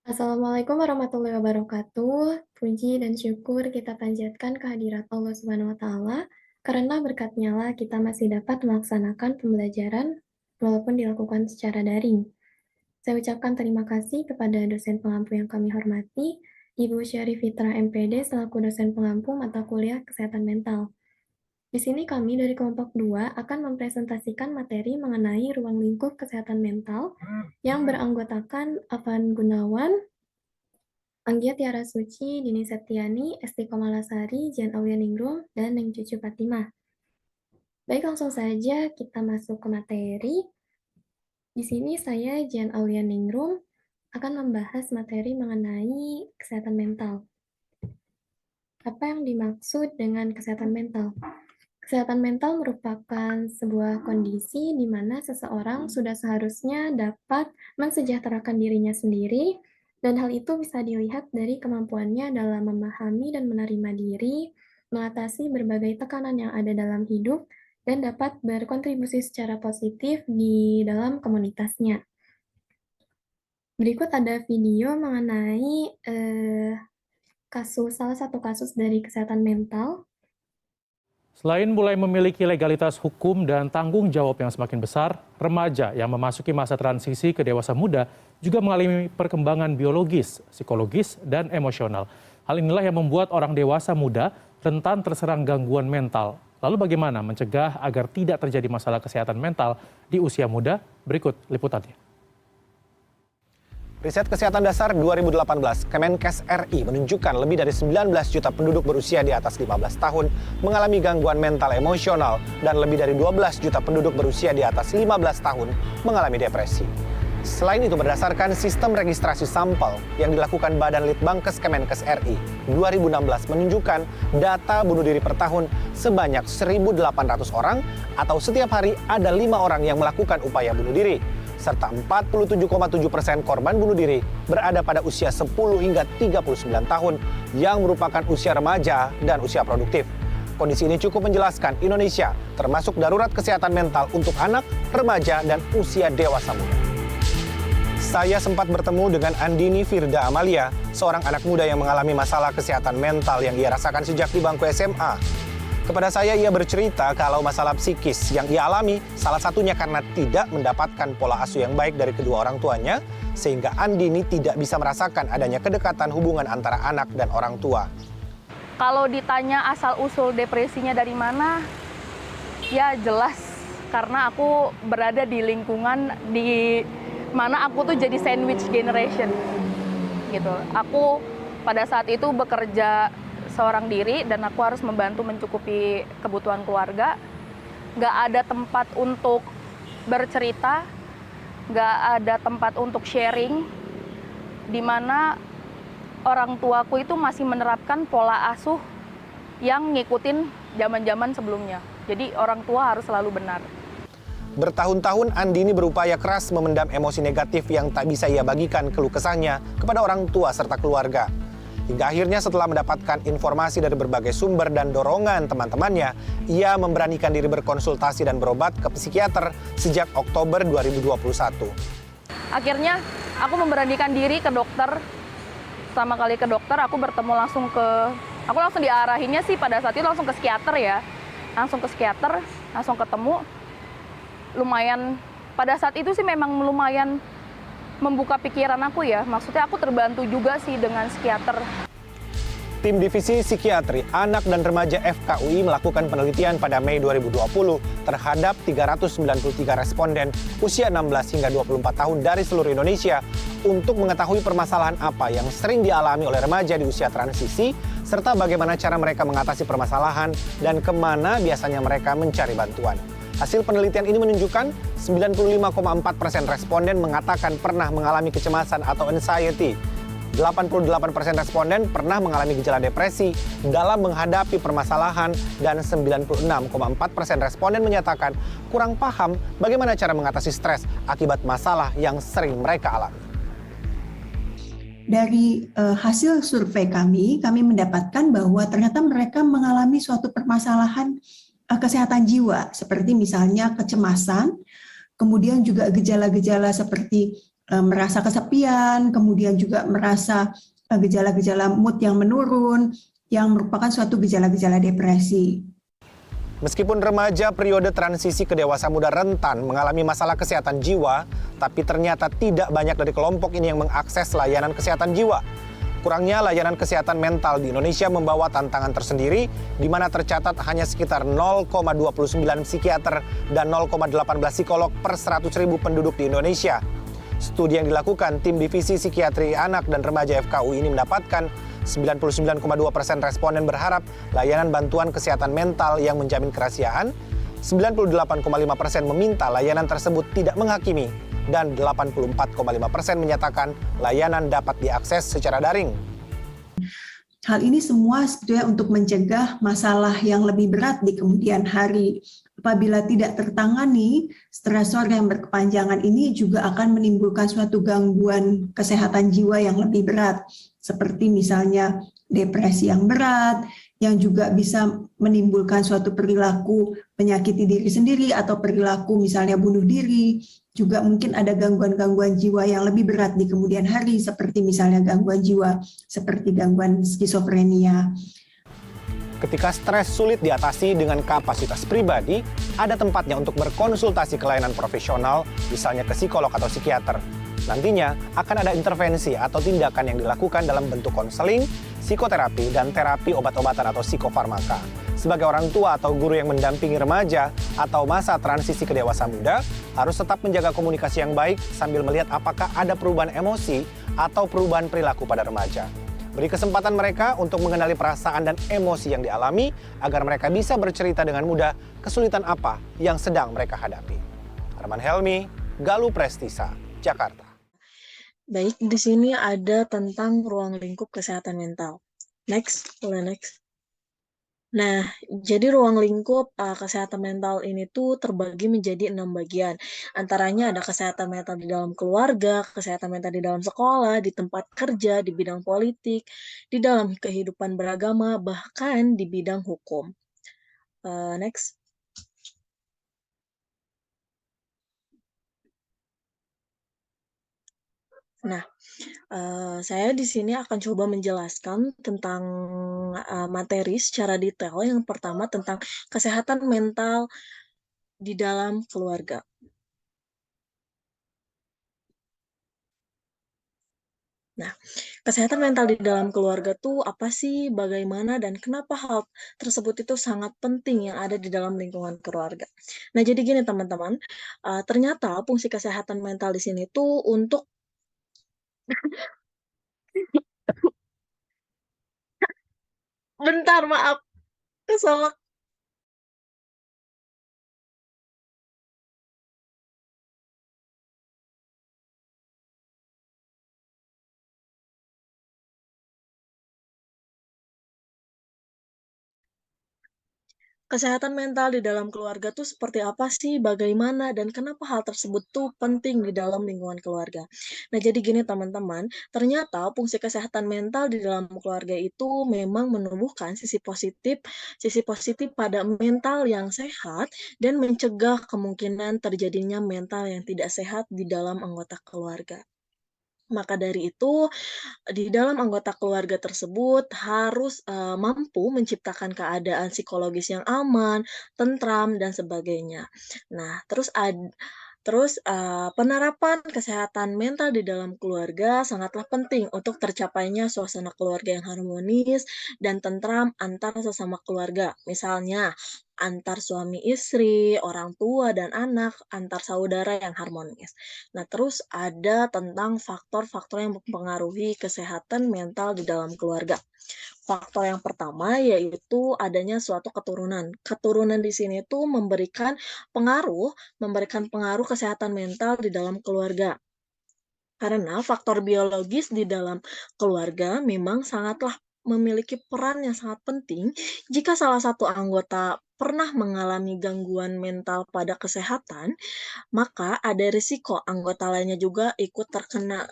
Assalamualaikum warahmatullahi wabarakatuh. Puji dan syukur kita panjatkan kehadirat Allah Subhanahu wa Ta'ala, karena berkatnya lah kita masih dapat melaksanakan pembelajaran walaupun dilakukan secara daring. Saya ucapkan terima kasih kepada dosen pengampu yang kami hormati, Ibu Syarif Fitra MPD selaku dosen pengampu mata kuliah Kesehatan Mental. Di sini kami dari kelompok 2 akan mempresentasikan materi mengenai ruang lingkup kesehatan mental yang beranggotakan Afan Gunawan, Anggia Tiara Suci, Dini Septiani, Esti Komalasari, Jan Aulianingrum, dan Neng Cucu Fatimah. Baik, langsung saja kita masuk ke materi. Di sini saya, Jan Aulianingrum, akan membahas materi mengenai kesehatan mental. Apa yang dimaksud dengan kesehatan mental? Kesehatan mental merupakan sebuah kondisi di mana seseorang sudah seharusnya dapat mensejahterakan dirinya sendiri, dan hal itu bisa dilihat dari kemampuannya dalam memahami dan menerima diri, mengatasi berbagai tekanan yang ada dalam hidup, dan dapat berkontribusi secara positif di dalam komunitasnya. Berikut ada video mengenai salah satu kasus dari kesehatan mental. Selain mulai memiliki legalitas hukum dan tanggung jawab yang semakin besar, remaja yang memasuki masa transisi ke dewasa muda juga mengalami perkembangan biologis, psikologis, dan emosional. Hal inilah yang membuat orang dewasa muda rentan terserang gangguan mental. Lalu bagaimana mencegah agar tidak terjadi masalah kesehatan mental di usia muda? Berikut liputannya. Riset Kesehatan Dasar 2018 Kemenkes RI menunjukkan lebih dari 19 juta penduduk berusia di atas 15 tahun mengalami gangguan mental emosional dan lebih dari 12 juta penduduk berusia di atas 15 tahun mengalami depresi. Selain itu, berdasarkan sistem registrasi sampel yang dilakukan Badan Litbangkes Kemenkes RI 2016 menunjukkan data bunuh diri per tahun sebanyak 1.800 orang atau setiap hari ada 5 orang yang melakukan upaya bunuh diri. Serta 47,7% korban bunuh diri berada pada usia 10 hingga 39 tahun yang merupakan usia remaja dan usia produktif. Kondisi ini cukup menjelaskan Indonesia termasuk darurat kesehatan mental untuk anak, remaja, dan usia dewasa muda. Saya sempat bertemu dengan Andini Firda Amalia, seorang anak muda yang mengalami masalah kesehatan mental yang ia rasakan sejak di bangku SMA. Kepada saya, ia bercerita kalau masalah psikis yang ia alami salah satunya karena tidak mendapatkan pola asuh yang baik dari kedua orang tuanya, sehingga Andini tidak bisa merasakan adanya kedekatan hubungan antara anak dan orang tua. Kalau ditanya asal-usul depresinya dari mana, ya jelas karena aku berada di lingkungan di mana aku tuh jadi sandwich generation gitu. Aku pada saat itu bekerja seorang diri dan aku harus membantu mencukupi kebutuhan keluarga. Nggak ada tempat untuk bercerita, nggak ada tempat untuk sharing, di mana orang tuaku itu masih menerapkan pola asuh yang ngikutin zaman-zaman sebelumnya. Jadi orang tua harus selalu benar. Bertahun-tahun Andini berupaya keras memendam emosi negatif yang tak bisa ia bagikan keluh kesahnya kepada orang tua serta keluarga. Hingga akhirnya setelah mendapatkan informasi dari berbagai sumber dan dorongan teman-temannya, ia memberanikan diri berkonsultasi dan berobat ke psikiater sejak Oktober 2021. Akhirnya aku memberanikan diri ke dokter. Pertama kali ke dokter, aku langsung diarahinnya sih pada saat itu langsung ke psikiater ya. Langsung ke psikiater, langsung ketemu. Lumayan, pada saat itu sih memang lumayan membuka pikiran aku ya, maksudnya aku terbantu juga sih dengan psikiater. Tim Divisi Psikiatri Anak dan Remaja FKUI melakukan penelitian pada Mei 2020 terhadap 393 responden usia 16 hingga 24 tahun dari seluruh Indonesia untuk mengetahui permasalahan apa yang sering dialami oleh remaja di usia transisi, serta bagaimana cara mereka mengatasi permasalahan dan kemana biasanya mereka mencari bantuan. Hasil penelitian ini menunjukkan 95,4% responden mengatakan pernah mengalami kecemasan atau anxiety. 88% responden pernah mengalami gejala depresi dalam menghadapi permasalahan dan 96,4% responden menyatakan kurang paham bagaimana cara mengatasi stres akibat masalah yang sering mereka alami. Dari hasil survei kami mendapatkan bahwa ternyata mereka mengalami suatu permasalahan kesehatan jiwa, seperti misalnya kecemasan, kemudian juga gejala-gejala seperti merasa kesepian, kemudian juga merasa gejala-gejala mood yang menurun, yang merupakan suatu gejala-gejala depresi. Meskipun remaja periode transisi ke dewasa muda rentan mengalami masalah kesehatan jiwa, tapi ternyata tidak banyak dari kelompok ini yang mengakses layanan kesehatan jiwa. Kurangnya layanan kesehatan mental di Indonesia membawa tantangan tersendiri, di mana tercatat hanya sekitar 0,29 psikiater dan 0,18 psikolog per 100.000 penduduk di Indonesia. Studi yang dilakukan tim Divisi Psikiatri Anak dan Remaja FKU ini mendapatkan 99,2% responden berharap layanan bantuan kesehatan mental yang menjamin kerahasiaan, 98,5% meminta layanan tersebut tidak menghakimi, dan 84,5% menyatakan layanan dapat diakses secara daring. Hal ini semua sebetulnya untuk mencegah masalah yang lebih berat di kemudian hari. Apabila tidak tertangani, stresor yang berkepanjangan ini juga akan menimbulkan suatu gangguan kesehatan jiwa yang lebih berat, seperti misalnya depresi yang berat, yang juga bisa menimbulkan suatu perilaku menyakiti diri sendiri atau perilaku misalnya bunuh diri. Juga mungkin ada gangguan-gangguan jiwa yang lebih berat di kemudian hari, seperti misalnya gangguan jiwa, seperti gangguan skizofrenia. Ketika stres sulit diatasi dengan kapasitas pribadi, ada tempatnya untuk berkonsultasi ke layanan profesional, misalnya ke psikolog atau psikiater. Nantinya akan ada intervensi atau tindakan yang dilakukan dalam bentuk konseling, psikoterapi, dan terapi obat-obatan atau psikofarmaka. Sebagai orang tua atau guru yang mendampingi remaja atau masa transisi ke dewasa muda, harus tetap menjaga komunikasi yang baik sambil melihat apakah ada perubahan emosi atau perubahan perilaku pada remaja. Beri kesempatan mereka untuk mengenali perasaan dan emosi yang dialami agar mereka bisa bercerita dengan mudah kesulitan apa yang sedang mereka hadapi. Arman Helmi, Galuh Prestisa, Jakarta. Baik, di sini ada tentang ruang lingkup kesehatan mental. Next, boleh next. Nah, jadi ruang lingkup kesehatan mental ini tuh terbagi menjadi 6 bagian. Antaranya ada kesehatan mental di dalam keluarga, kesehatan mental di dalam sekolah, di tempat kerja, di bidang politik, di dalam kehidupan beragama, bahkan di bidang hukum. Next. Nah, saya di sini akan coba menjelaskan tentang materi secara detail. Yang pertama tentang kesehatan mental di dalam keluarga. Nah, kesehatan mental di dalam keluarga tuh apa sih, bagaimana, dan kenapa hal tersebut itu sangat penting yang ada di dalam lingkungan keluarga. Nah, jadi gini teman-teman, ternyata fungsi kesehatan mental di sini tuh untuk bentar, maaf, keselak. Kesehatan mental di dalam keluarga tuh seperti apa sih, bagaimana, dan kenapa hal tersebut tuh penting di dalam lingkungan keluarga. Nah, jadi gini teman-teman, ternyata fungsi kesehatan mental di dalam keluarga itu memang menumbuhkan sisi positif pada mental yang sehat dan mencegah kemungkinan terjadinya mental yang tidak sehat di dalam anggota keluarga. Maka dari itu, di dalam anggota keluarga tersebut harus, mampu menciptakan keadaan psikologis yang aman, tentram, dan sebagainya. Nah, penerapan kesehatan mental di dalam keluarga sangatlah penting untuk tercapainya suasana keluarga yang harmonis dan tentram antar sesama keluarga. Misalnya, antar suami istri, orang tua dan anak, antar saudara yang harmonis. Nah, terus ada tentang faktor-faktor yang mempengaruhi kesehatan mental di dalam keluarga. Faktor yang pertama yaitu adanya suatu keturunan. Keturunan di sini tuh memberikan pengaruh kesehatan mental di dalam keluarga. Karena faktor biologis di dalam keluarga memang sangatlah memiliki peran yang sangat penting jika salah satu anggota pernah mengalami gangguan mental pada kesehatan, maka ada risiko anggota lainnya juga ikut terkena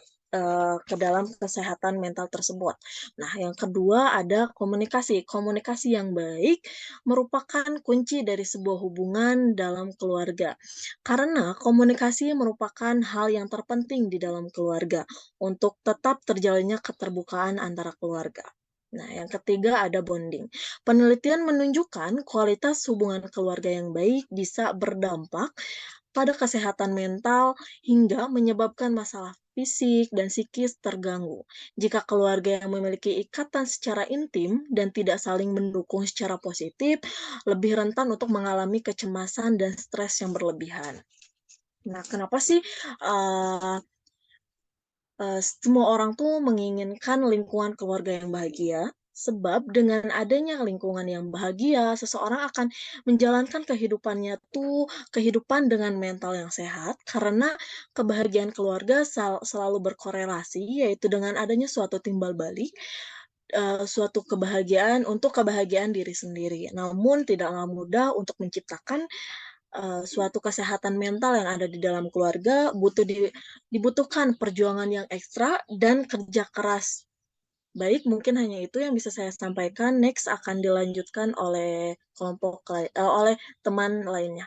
ke dalam kesehatan mental tersebut. Nah, yang kedua ada komunikasi. Komunikasi yang baik merupakan kunci dari sebuah hubungan dalam keluarga. Karena komunikasi merupakan hal yang terpenting di dalam keluarga untuk tetap terjalinnya keterbukaan antara keluarga. Nah, yang ketiga ada bonding. Penelitian menunjukkan kualitas hubungan keluarga yang baik bisa berdampak pada kesehatan mental hingga menyebabkan masalah fisik dan psikis terganggu. Jika keluarga yang memiliki ikatan secara intim dan tidak saling mendukung secara positif, lebih rentan untuk mengalami kecemasan dan stres yang berlebihan. Nah, kenapa sih semua orang tuh menginginkan lingkungan keluarga yang bahagia? Sebab dengan adanya lingkungan yang bahagia, seseorang akan menjalankan kehidupannya tuh kehidupan dengan mental yang sehat karena kebahagiaan keluarga selalu berkorelasi yaitu dengan adanya suatu timbal balik suatu kebahagiaan untuk kebahagiaan diri sendiri. Namun tidaklah mudah untuk menciptakan suatu kesehatan mental yang ada di dalam keluarga dibutuhkan perjuangan yang ekstra dan kerja keras. Baik, mungkin hanya itu yang bisa saya sampaikan. Next akan dilanjutkan oleh oleh teman lainnya.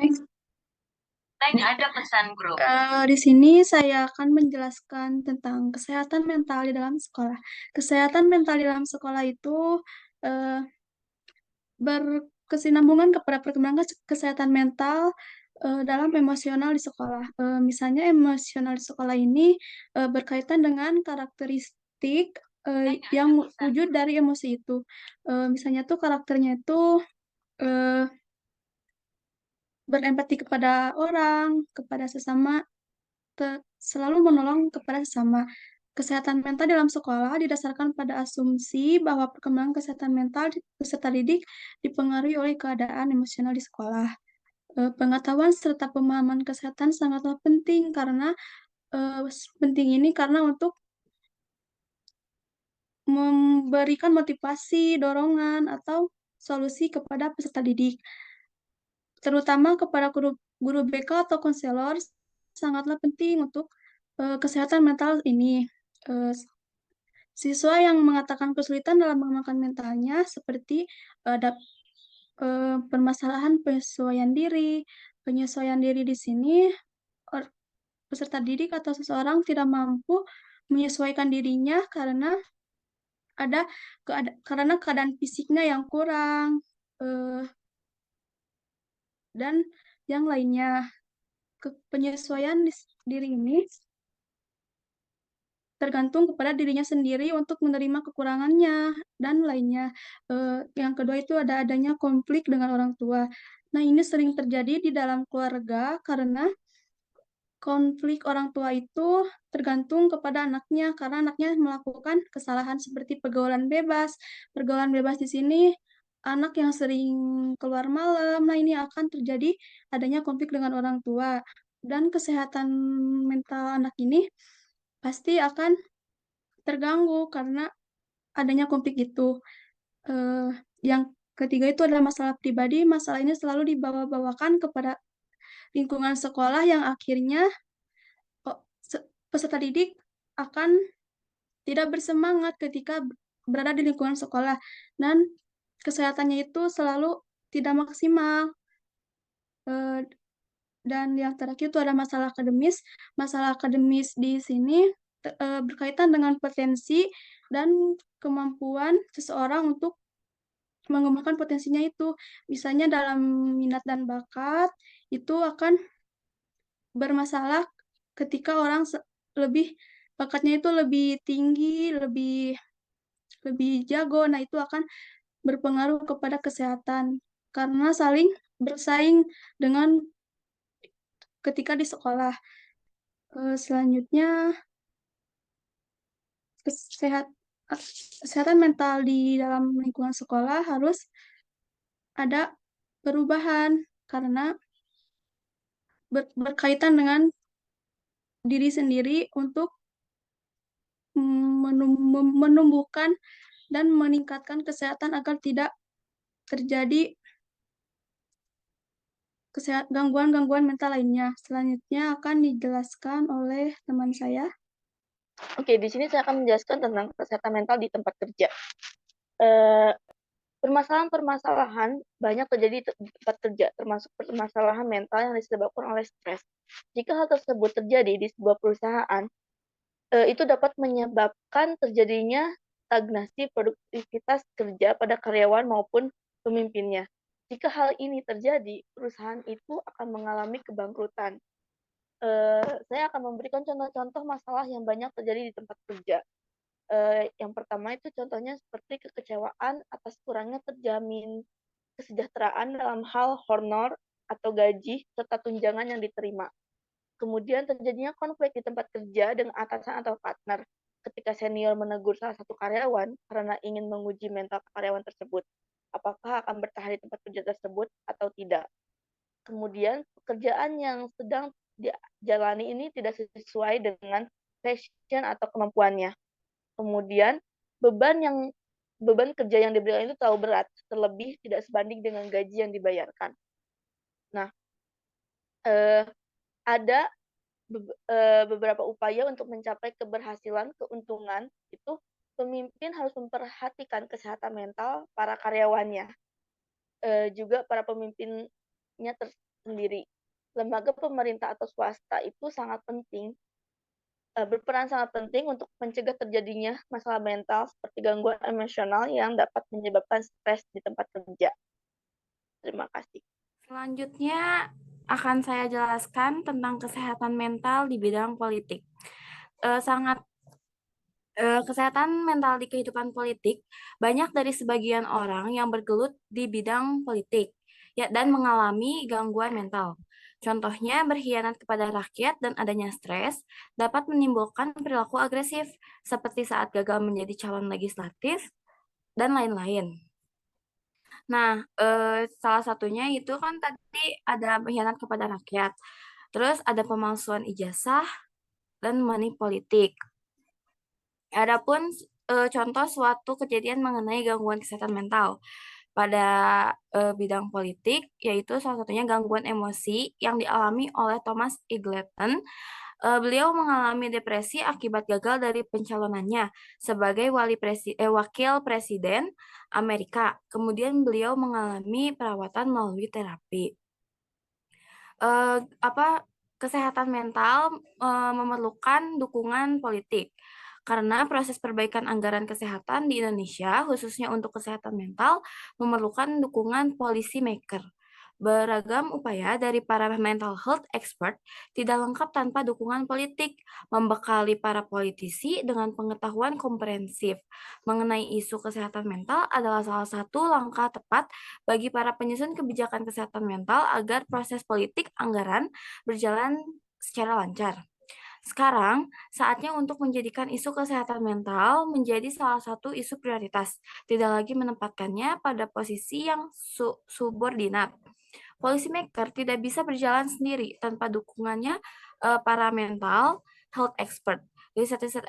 Baik, ada pesan grup. Di sini saya akan menjelaskan tentang kesehatan mental di dalam sekolah. Kesehatan mental di dalam sekolah itu eh, berkesinambungan kepada perkembangan kesehatan mental dalam emosional di sekolah. Misalnya emosional di sekolah ini berkaitan dengan karakteristik yang wujud dari emosi itu. Misalnya tuh karakternya itu eh, berempati kepada orang, kepada sesama, selalu menolong kepada sesama. Kesehatan mental dalam sekolah didasarkan pada asumsi bahwa perkembangan kesehatan mental peserta didik dipengaruhi oleh keadaan emosional di sekolah. Pengetahuan serta pemahaman kesehatan sangatlah penting karena penting ini karena untuk memberikan motivasi, dorongan, atau solusi kepada peserta didik. Terutama kepada guru BK atau konselor, sangatlah penting untuk kesehatan mental ini. Eh, Siswa yang mengatakan kesulitan dalam mengembangkan mentalnya seperti ada permasalahan penyesuaian diri di sini peserta didik atau seseorang tidak mampu menyesuaikan dirinya karena ada karena keadaan fisiknya yang kurang eh, dan yang lainnya. Penyesuaian diri ini tergantung kepada dirinya sendiri untuk menerima kekurangannya dan lainnya. Yang kedua itu adanya konflik dengan orang tua. Nah, ini sering terjadi di dalam keluarga karena konflik orang tua itu tergantung kepada anaknya karena anaknya melakukan kesalahan seperti pergaulan bebas. Pergaulan bebas di sini anak yang sering keluar malam. Nah, ini akan terjadi adanya konflik dengan orang tua dan kesehatan mental anak ini pasti akan terganggu karena adanya konflik itu. Eh, yang ketiga itu adalah masalah pribadi. Masalah ini selalu dibawa-bawakan kepada lingkungan sekolah yang akhirnya peserta didik akan tidak bersemangat ketika berada di lingkungan sekolah dan kesehatannya itu selalu tidak maksimal. Eh, dan yang terakhir itu ada masalah akademis. Masalah akademis di sini berkaitan dengan potensi dan kemampuan seseorang untuk mengembangkan potensinya itu. Misalnya dalam minat dan bakat itu akan bermasalah ketika orang lebih bakatnya itu lebih tinggi, lebih lebih jago. Nah, itu akan berpengaruh kepada kesehatan karena saling bersaing dengan ketika di sekolah. Selanjutnya kesehat- kesehatan mental di dalam lingkungan sekolah harus ada perubahan karena berkaitan dengan diri sendiri untuk menumbuhkan dan meningkatkan kesehatan agar tidak terjadi gangguan-gangguan mental lainnya. Selanjutnya akan dijelaskan oleh teman saya. Oke, di sini saya akan menjelaskan tentang kesehatan mental di tempat kerja. Permasalahan-permasalahan banyak terjadi di tempat kerja, termasuk permasalahan mental yang disebabkan oleh stres. Jika hal tersebut terjadi di sebuah perusahaan, itu dapat menyebabkan terjadinya stagnasi produktivitas kerja pada karyawan maupun pemimpinnya. Jika hal ini terjadi, perusahaan itu akan mengalami kebangkrutan. Saya akan memberikan contoh-contoh masalah yang banyak terjadi di tempat kerja. Yang pertama itu contohnya seperti kekecewaan atas kurangnya terjamin kesejahteraan dalam hal honor atau gaji serta tunjangan yang diterima. Kemudian terjadinya konflik di tempat kerja dengan atasan atau partner ketika senior menegur salah satu karyawan karena ingin menguji mental karyawan tersebut. Apakah akan bertahan di tempat kerja tersebut atau tidak. Kemudian pekerjaan yang sedang dijalani ini tidak sesuai dengan passion atau kemampuannya. Kemudian beban kerja yang diberikan itu terlalu berat, terlebih tidak sebanding dengan gaji yang dibayarkan. Nah, ada beberapa upaya untuk mencapai keberhasilan, keuntungan, itu pemimpin harus memperhatikan kesehatan mental para karyawannya, juga para pemimpinnya tersendiri. Lembaga pemerintah atau swasta itu berperan sangat penting untuk mencegah terjadinya masalah mental seperti gangguan emosional yang dapat menyebabkan stres di tempat kerja. Terima kasih. Selanjutnya akan saya jelaskan tentang kesehatan mental di bidang politik. Kesehatan mental di kehidupan politik banyak dari sebagian orang yang bergelut di bidang politik dan mengalami gangguan mental. Contohnya, berkhianat kepada rakyat dan adanya stres dapat menimbulkan perilaku agresif, seperti saat gagal menjadi calon legislatif, dan lain-lain. Nah, salah satunya itu kan tadi ada berkhianat kepada rakyat, terus ada pemalsuan ijazah, dan money politik. Adapun contoh suatu kejadian mengenai gangguan kesehatan mental pada bidang politik, yaitu salah satunya gangguan emosi yang dialami oleh Thomas Eggleton. Beliau mengalami depresi akibat gagal dari pencalonannya sebagai wakil presiden Amerika. Kemudian beliau mengalami perawatan melalui terapi. Kesehatan mental memerlukan dukungan politik. Karena proses perbaikan anggaran kesehatan di Indonesia, khususnya untuk kesehatan mental, memerlukan dukungan policy maker. Beragam upaya dari para mental health expert tidak lengkap tanpa dukungan politik, membekali para politisi dengan pengetahuan komprehensif mengenai isu kesehatan mental adalah salah satu langkah tepat bagi para penyusun kebijakan kesehatan mental agar proses politik anggaran berjalan secara lancar. Sekarang, saatnya untuk menjadikan isu kesehatan mental menjadi salah satu isu prioritas, tidak lagi menempatkannya pada posisi yang subordinat. Policy maker tidak bisa berjalan sendiri tanpa dukungannya para mental health expert. Riset-riset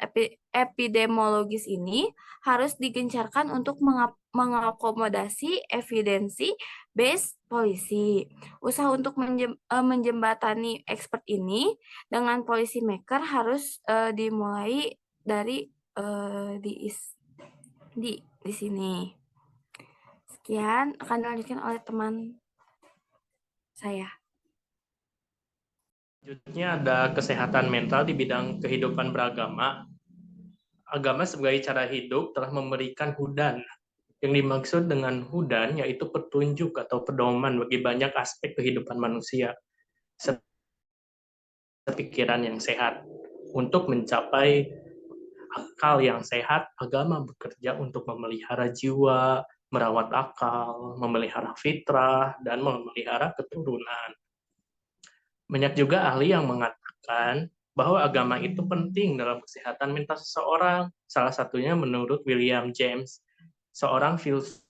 epidemiologis ini harus digencarkan untuk mengakomodasi evidensi based policy. Usaha untuk menjembatani expert ini dengan policy maker harus dimulai dari di sini. Sekian akan dilanjutkan oleh teman saya. Selanjutnya ada kesehatan mental di bidang kehidupan beragama. Agama sebagai cara hidup telah memberikan hudan. Yang dimaksud dengan hudan yaitu petunjuk atau pedoman bagi banyak aspek kehidupan manusia. Pikiran yang sehat. Untuk mencapai akal yang sehat, agama bekerja untuk memelihara jiwa, merawat akal, memelihara fitrah, dan memelihara keturunan. Banyak juga ahli yang mengatakan bahwa agama itu penting dalam kesehatan mental seseorang. Salah satunya menurut William James, seorang filsuf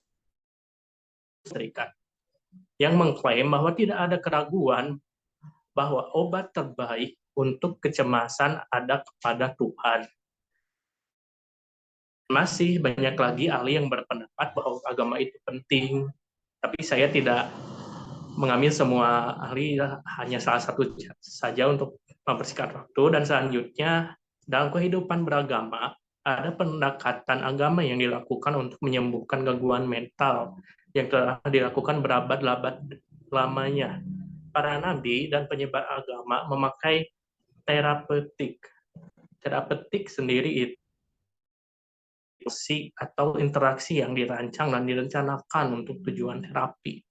Serikat, yang mengklaim bahwa tidak ada keraguan bahwa obat terbaik untuk kecemasan ada kepada Tuhan. Masih banyak lagi ahli yang berpendapat bahwa agama itu penting, tapi saya tidak mengambil semua ahli hanya salah satu saja untuk mempersingkat waktu, dan selanjutnya dalam kehidupan beragama ada pendekatan agama yang dilakukan untuk menyembuhkan gangguan mental yang telah dilakukan berabad-abad lamanya. Para nabi dan penyebar agama memakai terapeutik. Terapeutik sendiri itu atau interaksi yang dirancang dan direncanakan untuk tujuan terapi.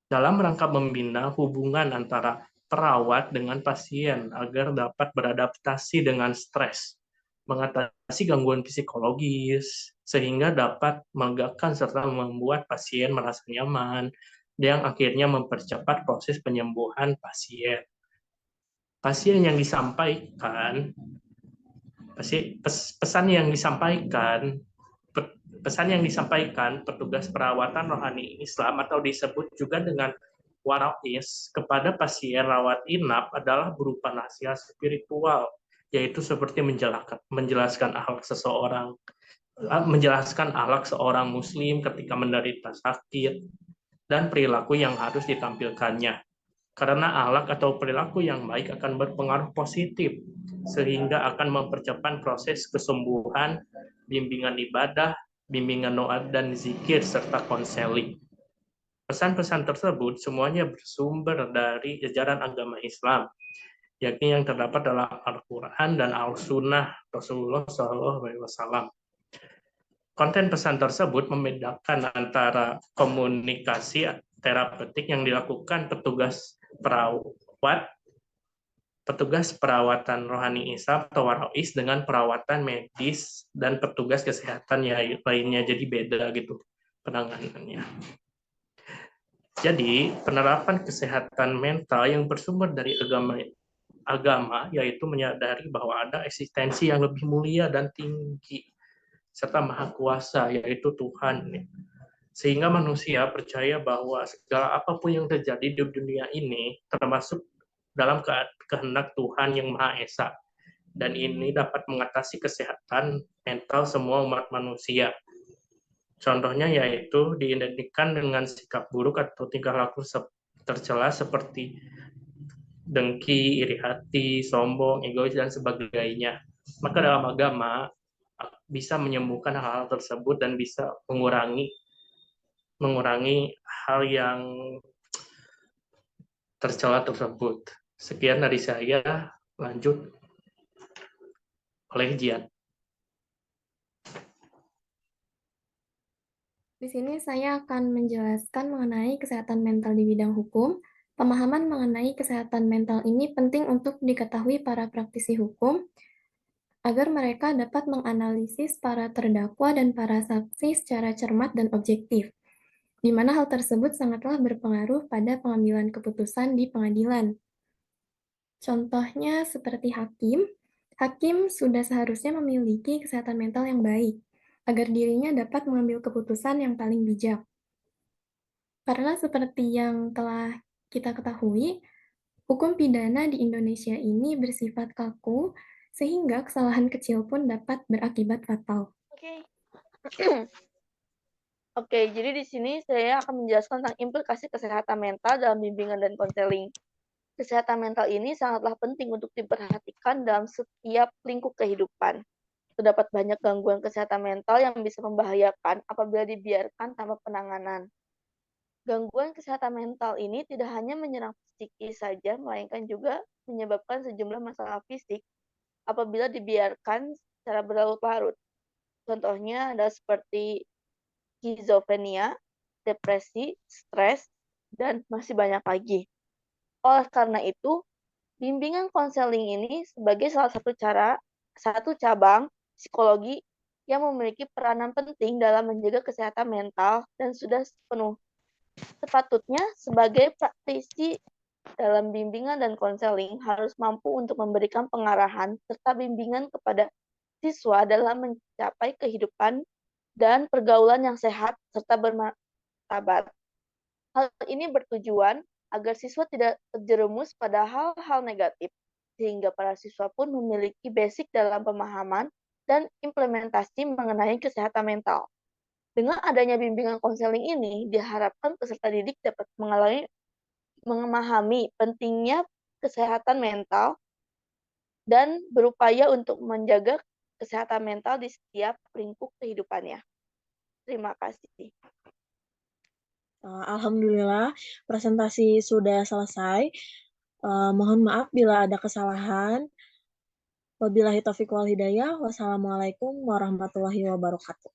Dalam rangka membina hubungan antara perawat dengan pasien agar dapat beradaptasi dengan stres, mengatasi gangguan psikologis, sehingga dapat melegakan serta membuat pasien merasa nyaman, yang akhirnya mempercepat proses penyembuhan pasien. Pesan yang disampaikan petugas perawatan rohani Islam atau disebut juga dengan warais kepada pasien rawat inap adalah berupa nasihat spiritual, yaitu seperti menjelaskan akhlak seorang muslim ketika menderita sakit dan perilaku yang harus ditampilkannya. Karena akhlak atau perilaku yang baik akan berpengaruh positif, sehingga akan mempercepat proses kesembuhan, bimbingan ibadah, bimbingan doa dan zikir, serta konseling. Pesan-pesan tersebut semuanya bersumber dari ajaran agama Islam, yakni yang terdapat dalam Al-Quran dan Al-Sunnah Rasulullah SAW. Konten pesan tersebut membedakan antara komunikasi terapeutik yang dilakukan petugas perawatan rohani Islam atau warais dengan perawatan medis dan petugas kesehatan lainnya, jadi beda gitu penanganannya. Jadi penerapan kesehatan mental yang bersumber dari agama yaitu menyadari bahwa ada eksistensi yang lebih mulia dan tinggi serta maha kuasa, yaitu Tuhan. Sehingga manusia percaya bahwa segala apapun yang terjadi di dunia ini termasuk dalam kehendak Tuhan yang Maha Esa. Dan ini dapat mengatasi kesehatan mental semua umat manusia. Contohnya yaitu diidentikan dengan sikap buruk atau tingkah laku tercela seperti dengki, iri hati, sombong, egois, dan sebagainya. Maka dalam agama bisa menyembuhkan hal-hal tersebut dan bisa mengurangi hal yang tercela tersebut. Sekian dari saya, lanjut oleh Jian. Di sini saya akan menjelaskan mengenai kesehatan mental di bidang hukum. Pemahaman mengenai kesehatan mental ini penting untuk diketahui para praktisi hukum agar mereka dapat menganalisis para terdakwa dan para saksi secara cermat dan objektif, di mana hal tersebut sangatlah berpengaruh pada pengambilan keputusan di pengadilan. Contohnya seperti hakim sudah seharusnya memiliki kesehatan mental yang baik, agar dirinya dapat mengambil keputusan yang paling bijak. Karena seperti yang telah kita ketahui, hukum pidana di Indonesia ini bersifat kaku, sehingga kesalahan kecil pun dapat berakibat fatal. Oke, jadi di sini saya akan menjelaskan tentang implikasi kesehatan mental dalam bimbingan dan konseling. Kesehatan mental ini sangatlah penting untuk diperhatikan dalam setiap lingkup kehidupan. Terdapat banyak gangguan kesehatan mental yang bisa membahayakan apabila dibiarkan tanpa penanganan. Gangguan kesehatan mental ini tidak hanya menyerang psikis saja, melainkan juga menyebabkan sejumlah masalah fisik apabila dibiarkan secara berlarut-larut. Contohnya adalah seperti skizofrenia, depresi, stres, dan masih banyak lagi. Oleh karena itu, bimbingan konseling ini sebagai salah satu cabang psikologi yang memiliki peranan penting dalam menjaga kesehatan mental dan sudah sepatutnya sebagai praktisi dalam bimbingan dan konseling harus mampu untuk memberikan pengarahan serta bimbingan kepada siswa dalam mencapai kehidupan dan pergaulan yang sehat serta bermartabat. Hal ini bertujuan agar siswa tidak terjerumus pada hal-hal negatif, sehingga para siswa pun memiliki basic dalam pemahaman dan implementasi mengenai kesehatan mental. Dengan adanya bimbingan konseling ini, diharapkan peserta didik dapat memahami pentingnya kesehatan mental dan berupaya untuk menjaga kesehatan mental di setiap lingkup kehidupannya. Terima kasih. Alhamdulillah, presentasi sudah selesai. Mohon maaf bila ada kesalahan. Wabillahi taufiq wal hidayah. Wassalamualaikum warahmatullahi wabarakatuh.